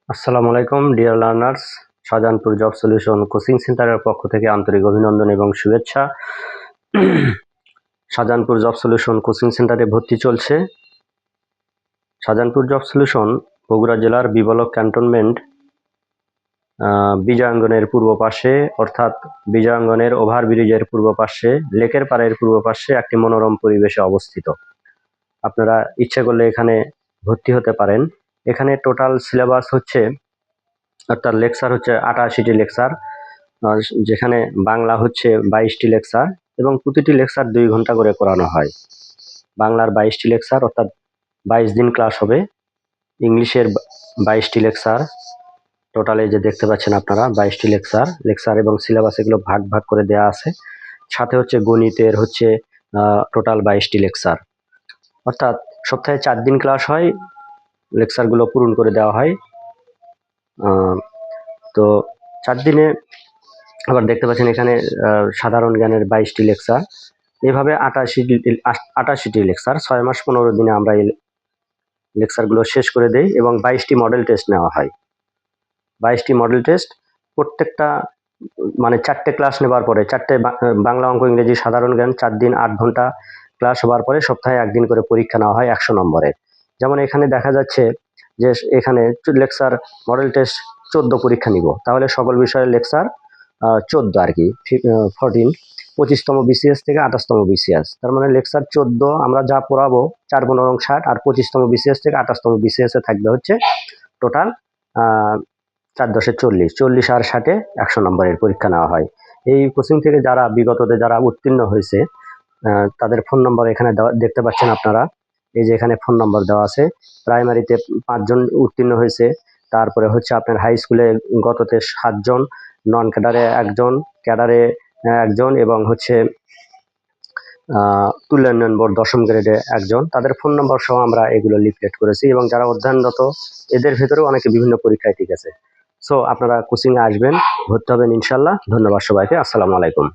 আসসালামু আলাইকুম dear learners. Shahjahanpur job solution coaching সেন্টারের পক্ষ থেকে আন্তরিক অভিনন্দন এবং শুভেচ্ছা। শাহজাহানপুর জব সলিউশন কোচিং সেন্টারে ভর্তি চলছে। শাহজাহানপুর জব সলিউশন বগুড়া জেলার বিবলক ক্যান্টনমেন্ট বিজয়াঙ্গনের পূর্ব পাশে, অর্থাৎ বিজয়াঙ্গনের ওভারব্রিজের পূর্ব পাশে, লেকের পাড়ের পূর্ব পাশে একটি মনোরম পরিবেশে অবস্থিত। আপনারা ইচ্ছে করলে এখানে ভর্তি হতে পারেন। এখানে টোটাল সিলেবাস হচ্ছে, অর্থাৎ লেকচার হচ্ছে 88টি লেকচার, যেখানে বাংলা হচ্ছে 22টি লেকচার এবং প্রতিটি লেকচার 2 ঘন্টা করে করানো হয়। বাংলার 22টি লেকচার, অর্থাৎ 22 দিন ক্লাস হবে। ইংলিশের 22টি লেকচার, টোটালে যে দেখতে পাচ্ছেন আপনারা 22টি লেকচার এবং সিলেবাস এগুলো ভাগ ভাগ করে দেওয়া আছে। সাথে হচ্ছে গণিতের হচ্ছে টোটাল 22টি লেকচার, অর্থাৎ সপ্তাহে 4 দিন ক্লাস হয়, লেকচারগুলো পূরণ করে দেওয়া হয়। তো 4 দিনে আবার দেখতে পাচ্ছেন এখানে সাধারণ জ্ঞানের 22টি লেকচার, এভাবে 88টি লেকচার 6 মাস 15 দিনে আমরা এই লেকচারগুলো শেষ করে দেই এবং 22টি মডেল টেস্ট নেওয়া হয়। 22টি মডেল টেস্ট, প্রত্যেকটা মানে 4টে ক্লাস নেবার পরে, 4টে বাংলা, অঙ্ক, ইংরেজি, সাধারণ জ্ঞান 4 দিন 8 ঘন্টা ক্লাস হওয়ার পরে সপ্তাহে 1 দিন করে পরীক্ষা নেওয়া হয় 100 নম্বরের। যেমন এখানে দেখা যাচ্ছে যে এখানে লেকচার মডেল টেস্ট 14 পরীক্ষা নিব, তাহলে সকল বিষয়ের লেকচার 14 আর কি, 14, 25তম বিসিএস থেকে 28তম বিসিএস, তার মানে লেকচার 14 আমরা যা পড়াবো 4×15 = 60, আর 25তম বিসিএস থেকে 28তম বিসিএস এ থাকবে হচ্ছে টোটাল 4×10 = 40, 40 আর 60 100 নম্বরের পরীক্ষা নেওয়া হয়। এই কোচিং থেকে যারা বিগততে যারা উত্তীর্ণ হয়েছে তাদের ফোন নম্বর এখানে দেখতে পাচ্ছেন আপনারা। এই যে এখানে ফোন নম্বর দেওয়া আছে। প্রাইমারিতে 5 জন উত্তীর্ণ হয়েছে, তারপরে হচ্ছে আপনার হাই স্কুলে গততে 7 জন, নন ক্যাডারে 1 জন, ক্যাডারে 1 জন এবং হচ্ছে তুল্য উন্নয়ন বোর্ড 10ম গ্রেডে 1 জন। তাদের ফোন নম্বর সহ আমরা এগুলো লিফলেট করেছি এবং যারা অধ্যয়নরত এদের ভেতরেও অনেকে বিভিন্ন পরীক্ষায় ঠিক আছে। সো আপনারা কোচিংয়ে আসবেন, ভর্তি হবেন ইনশাল্লাহ। ধন্যবাদ সবাইকে। আসসালামু আলাইকুম।